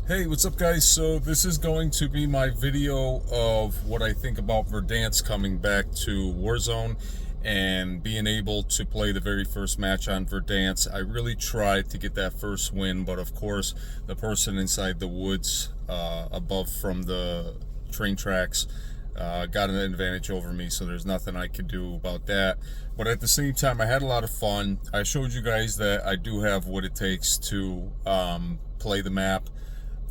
Hey, what's up guys? So this is going to be my video of what I think about Verdansk coming back to Warzone and being able to play the very first match on Verdansk. I really tried to get that first win, but of course the person inside the woods above from the train tracks got an advantage over me, so there's nothing I could do about that. But at the same time, I had a lot of fun. I showed you guys that I do have what it takes to play the map,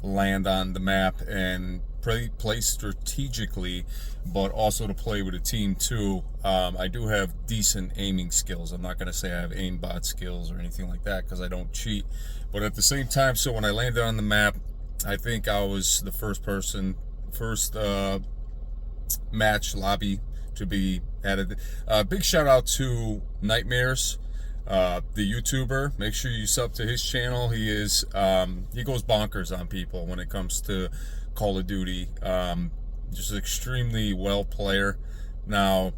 land on the map, and play strategically, but also to play with a team too. I do have decent aiming skills. I'm not going to say I have aimbot skills or anything like that because I don't cheat, but at the same time, so when I landed on the map, I think I was the first match lobby to be added. Big shout out to Nightmares, the YouTuber. Make sure you sub to his channel. He goes bonkers on people when it comes to Call of Duty. Just an extremely well player. Now,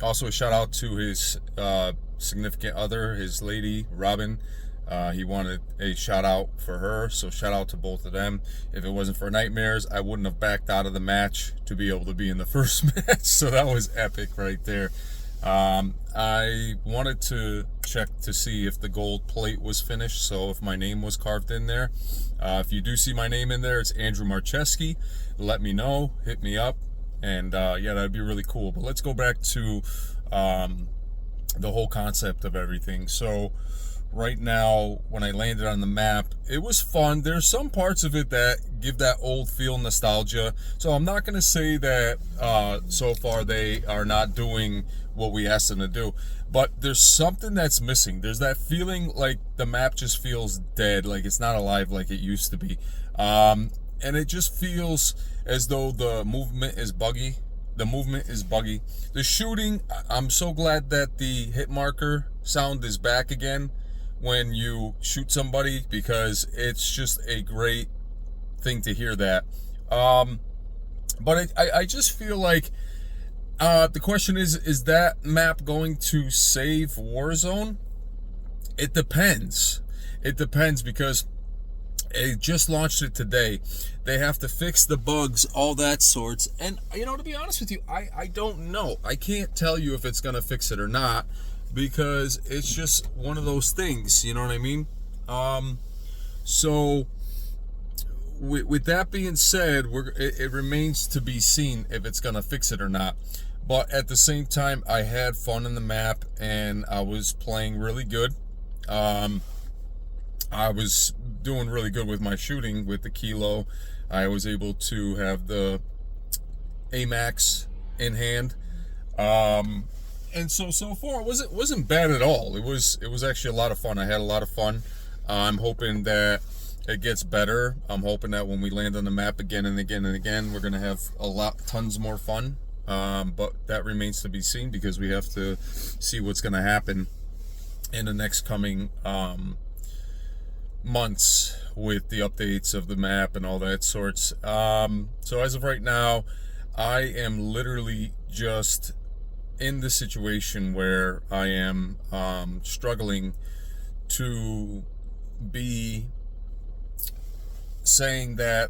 also a shout out to his significant other, his lady Robin. He wanted a shout out for her, so shout out to both of them. If it wasn't for Nightmares, I wouldn't have backed out of the match to be able to be in the first match, so that was epic right there. I wanted to check to see if the gold plate was finished, so if my name was carved in there. If you do see my name in there, it's Andrew Marcheski. Let me know, hit me up, and yeah, that'd be really cool. But let's go back to the whole concept of everything. So right now, when I landed on the map, it was fun. There's some parts of it that give that old feel, nostalgia. So I'm not going to say that so far they are not doing what we asked them to do, but there's something that's missing. There's that feeling like the map just feels dead, like it's not alive like it used to be. And it just feels as though the movement is buggy. The shooting, I'm so glad that the hit marker sound is back again when you shoot somebody, because it's just a great thing to hear that. But I just feel like the question is that map going to save Warzone? It depends. Because it just launched it today. They have to fix the bugs, all that sorts. And, to be honest with you, I don't know. I can't tell you if it's going to fix it or not, because it's just one of those things, you know what I mean? So with that being said, it remains to be seen if it's going to fix it or not. But at the same time, I had fun in the map, and I was playing really good. I was doing really good with my shooting with the kilo. I was able to have the AMAX in hand. And so far it wasn't bad at all. It was actually a lot of fun. I had a lot of fun. I'm hoping that it gets better. I'm hoping that when we land on the map again and again and again, we're gonna have tons more fun. But that remains to be seen, because we have to see what's gonna happen in the next coming months with the updates of the map and all that sorts. So as of right now, I am literally just in the situation where I am struggling to be saying that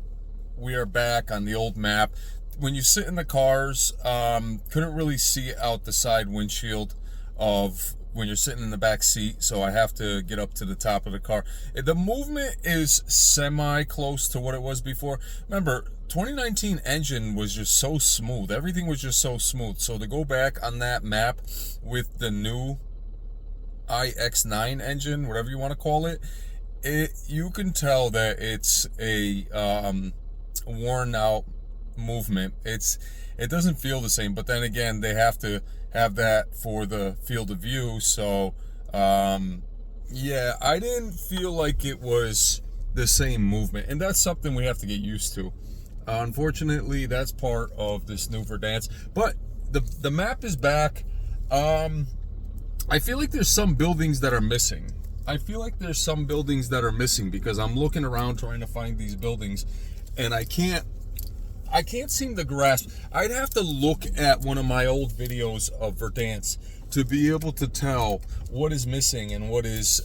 we are back on the old map. When you sit in the cars, couldn't really see out the side windshield of when you're sitting in the back seat, so I have to get up to the top of the car. The movement is semi close to what it was before. Remember, 2019 engine was just so smooth. Everything was just so smooth. So to go back on that map with the new iX9 engine, whatever you want to call it, you can tell that it's a worn out movement. It doesn't feel the same, but then again, they have to have that for the field of view. So yeah, I didn't feel like it was the same movement, and that's something we have to get used to. Unfortunately, that's part of this new Verdansk, but the map is back. I feel like there's some buildings that are missing. Because I'm looking around trying to find these buildings, and I can't seem to grasp. I'd have to look at one of my old videos of Verdansk to be able to tell what is missing and what is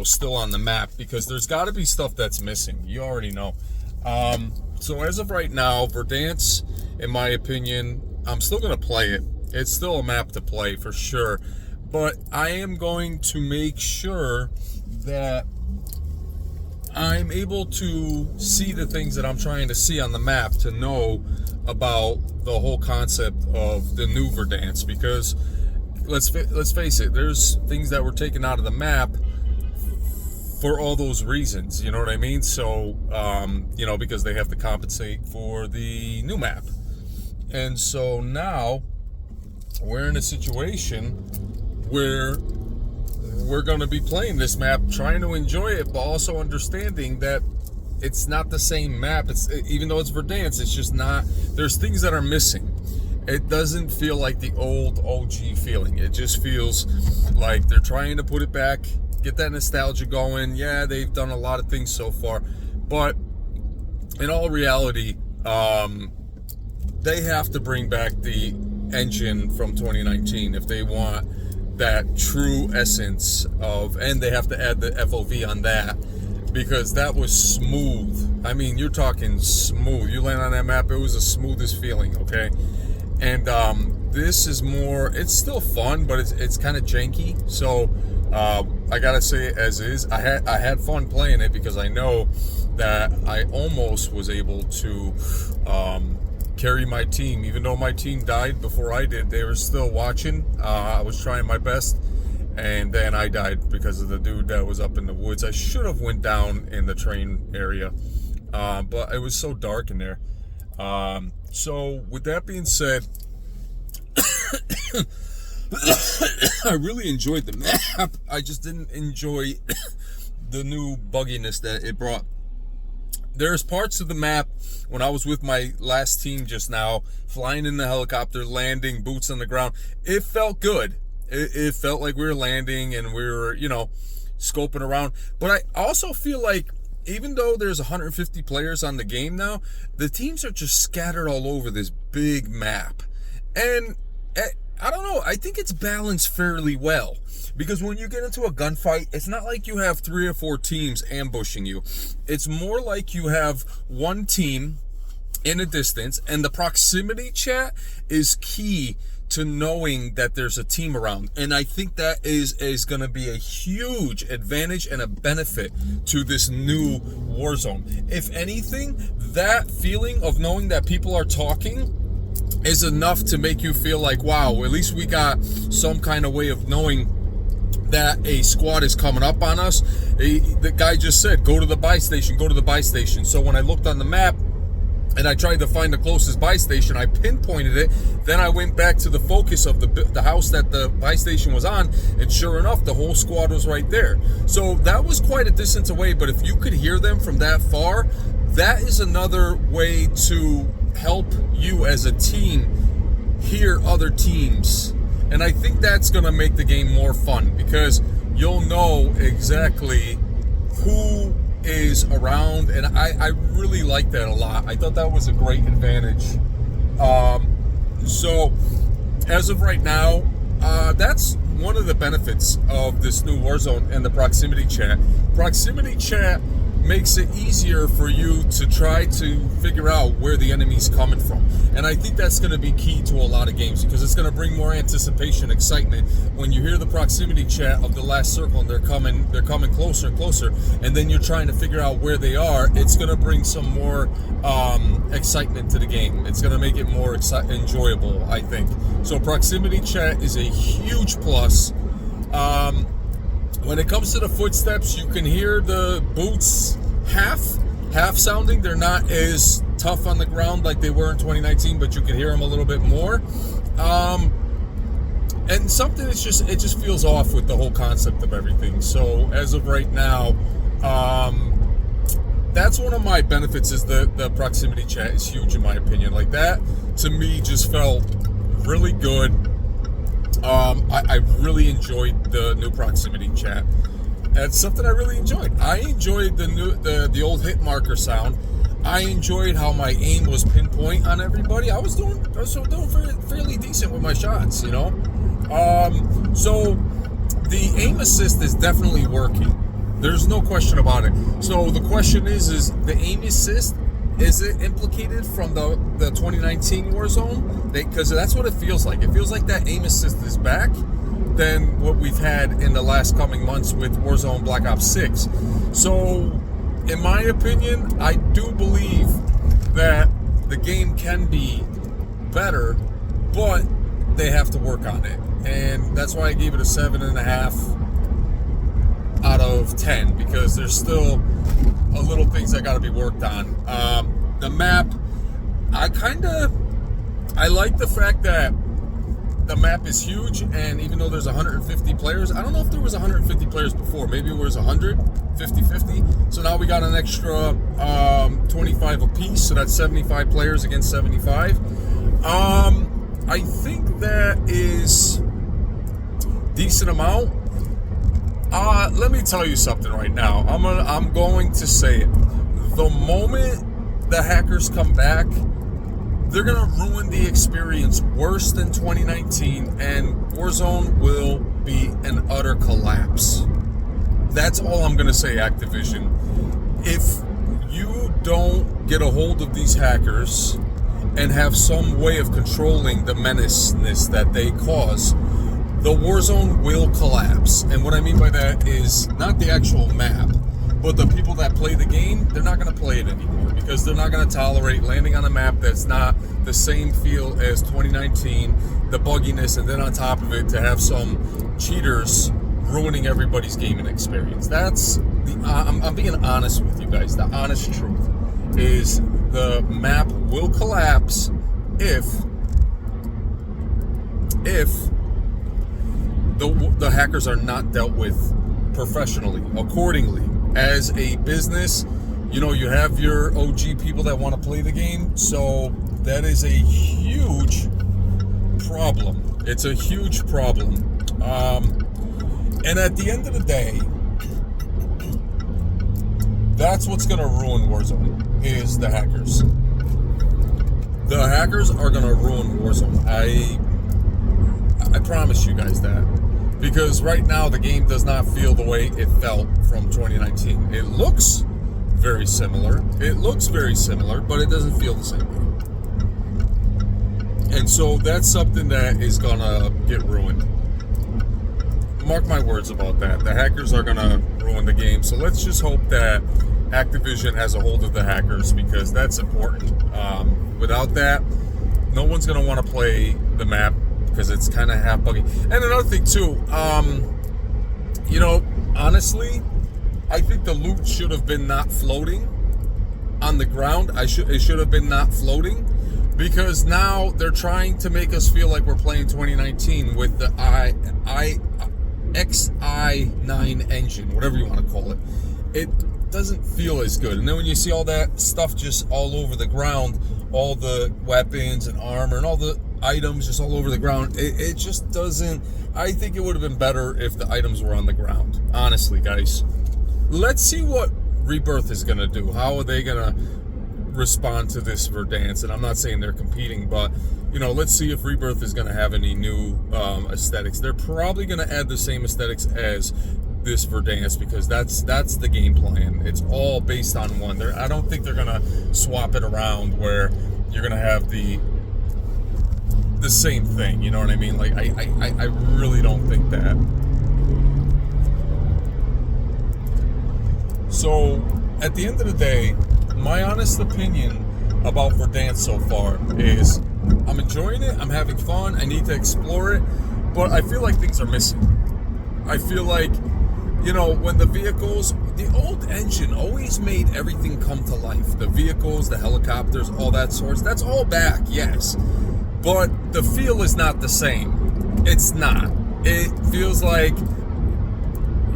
still on the map, because there's got to be stuff that's missing. You already know. So as of right now, Verdansk, in my opinion, I'm still going to play it. It's still a map to play for sure. But I am going to make sure that I'm able to see the things that I'm trying to see on the map to know about the whole concept of the new Verdansk, because let's face it, there's things that were taken out of the map for all those reasons, you know what I mean? So, because they have to compensate for the new map. And so now we're in a situation where we're going to be playing this map, trying to enjoy it, but also understanding that it's not the same map. Even though it's Verdansk, it's just not. There's things that are missing. It doesn't feel like the old OG feeling. It just feels like they're trying to put it back, get that nostalgia going. Yeah, they've done a lot of things so far, but in all reality, they have to bring back the engine from 2019 if they want that true essence of, and they have to add the FOV on that, because that was smooth. I mean, you're talking smooth. You land on that map, it was the smoothest feeling, okay? And this is more, it's still fun, but it's kind of janky. So I gotta say it as is. I had fun playing it, because I know that I almost was able to carry my team. Even though my team died before I did, they were still watching. I was trying my best, and then I died because of the dude that was up in the woods. I should have went down in the train area, but it was so dark in there. So with that being said, I really enjoyed the map. I just didn't enjoy the new bugginess that it brought. There's parts of the map when I was with my last team just now, flying in the helicopter, landing, boots on the ground. It felt good. It felt like we were landing and we were, scoping around. But I also feel like, even though there's 150 players on the game now, the teams are just scattered all over this big map. And I don't know, I think it's balanced fairly well. Because when you get into a gunfight, it's not like you have 3 or 4 teams ambushing you. It's more like you have one team in a distance, and the proximity chat is key to knowing that there's a team around. And I think that is going to be a huge advantage and a benefit to this new Warzone. If anything, that feeling of knowing that people are talking is enough to make you feel like, wow, at least we got some kind of way of knowing that a squad is coming up on us. The guy just said, go to the buy station, go to the buy station. So when I looked on the map and I tried to find the closest buy station, I pinpointed it. Then I went back to the focus of the house that the buy station was on, and sure enough, the whole squad was right there. So that was quite a distance away, but if you could hear them from that far, that is another way to help you as a team hear other teams. And I think that's going to make the game more fun, because you'll know exactly who is around, and I really like that a lot. I thought that was a great advantage. So as of right now, that's one of the benefits of this new Warzone and the proximity chat. Proximity chat makes it easier for you to try to figure out where the enemy's coming from. And I think that's going to be key to a lot of games, because it's going to bring more anticipation, excitement. When you hear the proximity chat of the last circle and they're coming closer and closer, and then you're trying to figure out where they are, it's going to bring some more excitement to the game. It's going to make it more enjoyable, I think. So proximity chat is a huge plus. When it comes to the footsteps, you can hear the boots half sounding. They're not as tough on the ground like they were in 2019, but you can hear them a little bit more. And something it just feels off with the whole concept of everything. So as of right now, that's one of my benefits, is the proximity chat is huge in my opinion. Like, that to me just felt really good. I really enjoyed the new proximity chat. That's something I really enjoyed. I enjoyed the old hit marker sound. I enjoyed how my aim was pinpoint on everybody. I was doing fairly decent with my shots, So the aim assist is definitely working. There's no question about it. So the question is the aim assist, is it implicated from the 2019 Warzone? Because that's what it feels like. It feels like that aim assist is back than what we've had in the last coming months with Warzone Black Ops 6. So, in my opinion, I do believe that the game can be better, but they have to work on it. And that's why I gave it a 7.5 out of 10, because there's still a little things that got to be worked on. The map, I like the fact that the map is huge, and even though there's 150 players, I don't know if there was 150 players before. Maybe it was 100, 50-50. So now we got an extra 25 apiece, so that's 75 players against 75. I think that is decent amount. Let me tell you something right now. I'm going to say it. The moment the hackers come back, they're going to ruin the experience worse than 2019, and Warzone will be an utter collapse. That's all I'm going to say, Activision. If you don't get a hold of these hackers and have some way of controlling the menaceness that they cause, the Warzone will collapse. And what I mean by that is not the actual map, but the people that play the game, they're not going to play it anymore, because they're not going to tolerate landing on a map that's not the same feel as 2019, the bugginess, and then on top of it to have some cheaters ruining everybody's gaming experience. That's the I'm being honest with you guys. The honest truth is the map will collapse if the hackers are not dealt with professionally, accordingly. As a business, you have your OG people that want to play the game, so that is a huge problem. It's a huge problem. And at the end of the day, that's what's going to ruin Warzone, is the hackers. The hackers are going to ruin Warzone. I promise you guys that. Because right now the game does not feel the way it felt from 2019. It looks very similar. But it doesn't feel the same way. And so that's something that is gonna get ruined. Mark my words about that. The hackers are gonna ruin the game. So let's just hope that Activision has a hold of the hackers, because that's important. Without that, no one's gonna want to play the map, because it's kind of half buggy. And another thing too, honestly, I think the loot should have been not floating on the ground. It should have been not floating, because now they're trying to make us feel like we're playing 2019 with the XI9 engine, whatever you want to call it. It doesn't feel as good. And then when you see all that stuff just all over the ground, all the weapons and armor and all the items just all over the ground, it just doesn't. I think it would have been better if the items were on the ground, honestly, guys. Let's see what Rebirth is going to do. How are they going to respond to this Verdansk? And I'm not saying they're competing, but let's see if Rebirth is going to have any new aesthetics. They're probably going to add the same aesthetics as this Verdansk, because that's the game plan. It's all based on one. I don't think they're going to swap it around where you're going to have the same thing, you know what I mean? Like, I really don't think that. So, at the end of the day, my honest opinion about Verdansk so far is I'm enjoying it, I'm having fun, I need to explore it, but I feel like things are missing. I feel like, when the vehicles, the old engine always made everything come to life. The vehicles, the helicopters, all that sorts, that's all back, yes. But the feel is not the same. It's not. It feels like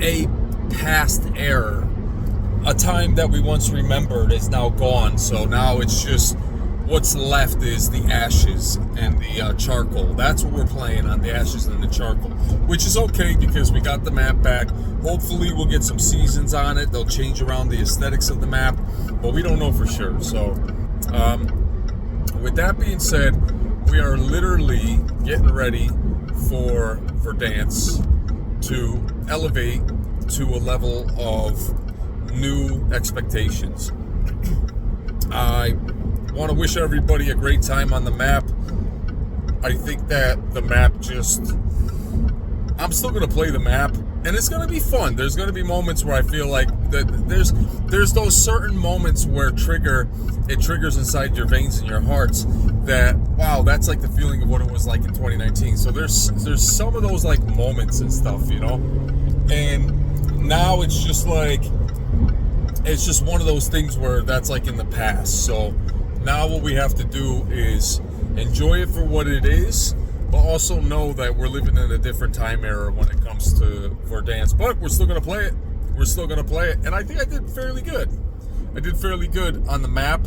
a past era. A time that we once remembered is now gone. So now it's just what's left is the ashes and the charcoal. That's what we're playing on, the ashes and the charcoal. Which is okay, because we got the map back. Hopefully we'll get some seasons on it. They'll change around the aesthetics of the map. But we don't know for sure. So with that being said, we are literally getting ready for Verdansk to elevate to a level of new expectations. I want to wish everybody a great time on the map. I think that the map I'm still going to play the map, and it's going to be fun. There's going to be moments where I feel like that there's those certain moments where it triggers inside your veins and your hearts that, wow, that's like the feeling of what it was like in 2019. So there's some of those like moments and stuff, you know? And now it's just one of those things where that's like in the past. So now what we have to do is enjoy it for what it is, but also know that we're living in a different time era when it comes to Verdansk. But we're still going to play it. We're still going to play it. And I think I did fairly good. I did fairly good on the map.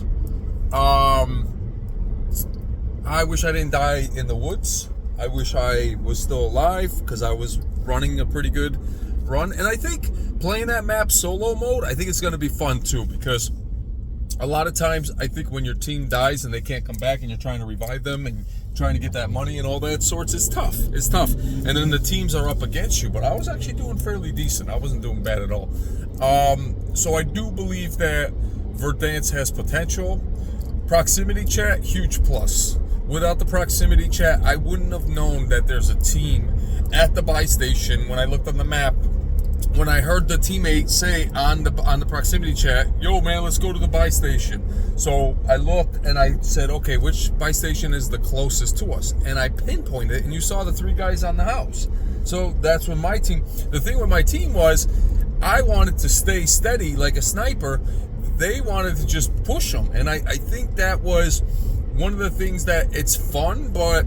I wish I didn't die in the woods. I wish I was still alive because I was running a pretty good run. And I think playing that map solo mode, I think it's going to be fun too, because a lot of times I think when your team dies and they can't come back and you're trying to revive them and trying to get that money and all that sorts, it's tough. It's tough. And then the teams are up against you, but I was actually doing fairly decent. I wasn't doing bad at all. So I do believe that Verdansk has potential. Proximity chat, huge plus. Without the proximity chat, I wouldn't have known that there's a team at the buy station. When I looked on the map, when I heard the teammate say on the proximity chat, yo man, let's go to the buy station. So I looked and I said, okay, which buy station is the closest to us? And I pinpointed it, and you saw the 3 guys on the house. So that's when my team, the thing with my team was, I wanted to stay steady like a sniper. They wanted to just push them. And I think that was one of the things that it's fun, but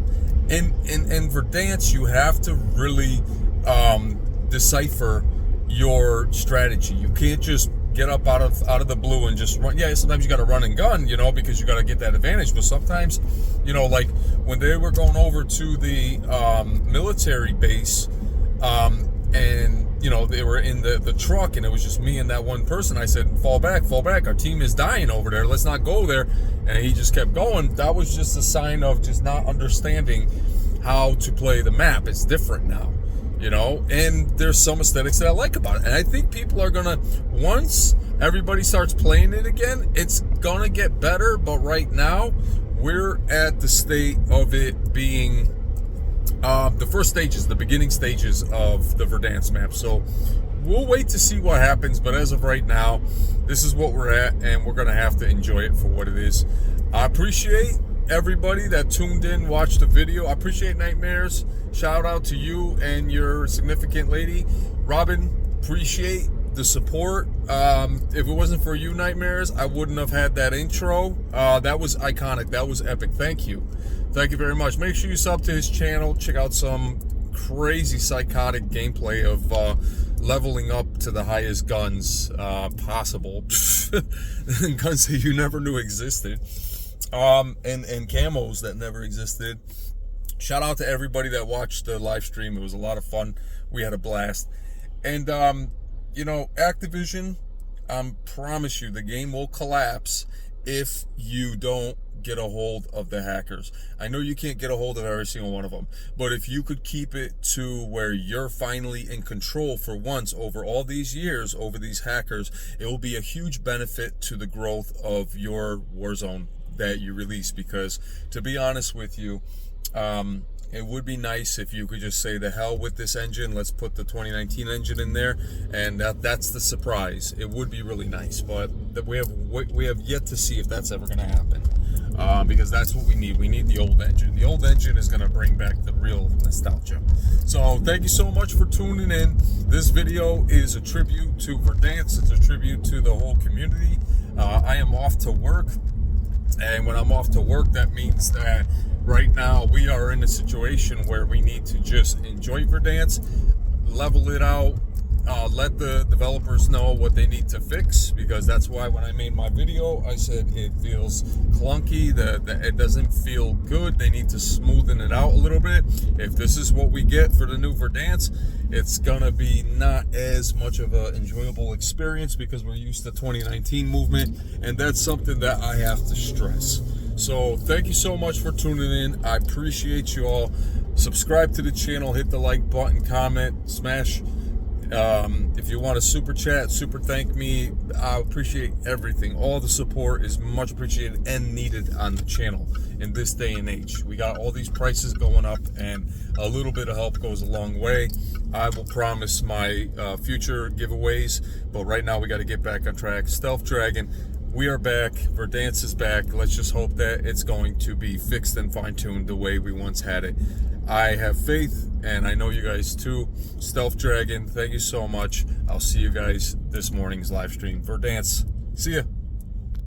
in Verdansk, you have to really decipher your strategy. You can't just get up out of the blue and just run. Yeah, sometimes you got to run and gun, you know, because you got to get that advantage. But sometimes, you know, like when they were going over to the military base, and you know, they were in the truck and it was just me and that one person, I said, fall back, our team is dying over there, let's not go there. And he just kept going. That was just a sign of just not understanding how to play the map. It's different now, you know, and there's some aesthetics that I like about it. And I think people are gonna, once everybody starts playing it again, it's gonna get better. But right now we're at the state of it being the first stages, the beginning stages of the Verdansk map. So we'll wait to see what happens, but as of right now, this is what we're at, and we're gonna have to enjoy it for what it is. I appreciate everybody that tuned in, watched the video. I appreciate Nightmares. Shout out to you and your significant lady. Robin, appreciate the support. If it wasn't for you, Nightmares, I wouldn't have had that intro. That was iconic. That was epic. Thank you. Thank you very much. Make sure you sub to his channel. Check out some crazy psychotic gameplay of leveling up to the highest guns possible. Guns that you never knew existed. And camos that never existed. Shout out to everybody that watched the live stream. It was a lot of fun. We had a blast. And you know, Activision, promise you the game will collapse if you don't get a hold of the hackers. I know you can't get a hold of every single one of them, but if you could keep it to where you're finally in control for once over all these years over these hackers, it will be a huge benefit to the growth of your Warzone that you release. Because to be honest with you, it would be nice if you could just say, the hell with this engine, let's put the 2019 engine in there, and that's the surprise. It would be really nice, but we have yet to see if that's ever going to happen, because that's what we need. We need the old engine. The old engine is going to bring back the real nostalgia. So thank you so much for tuning in. This video is a tribute to Verdansk. It's a tribute to the whole community. I am off to work, and when I'm off to work, that means that right now we are in a situation where we need to just enjoy Verdansk, level it out, let the developers know what they need to fix, because that's why when I made my video I said it feels clunky, that it doesn't feel good. They need to smoothen it out a little bit. If this is what we get for the new Verdansk, it's gonna be not as much of an enjoyable experience, because we're used to 2019 movement, and that's something that I have to stress. So thank you so much for tuning in. I appreciate you all. Subscribe to the channel, hit the like button, comment, smash If you want to super chat, super thank me, I appreciate everything. All the support is much appreciated and needed on the channel in this day and age. We got all these prices going up, and a little bit of help goes a long way. I will promise my future giveaways, but right now we got to get back on track. Stealth Dragon, we are back. Verdansk is back. Let's just hope that it's going to be fixed and fine-tuned the way we once had it. I have faith, and I know you guys too. Stealth Dragon, thank you so much. I'll see you guys this morning's live stream. Verdansk, see ya.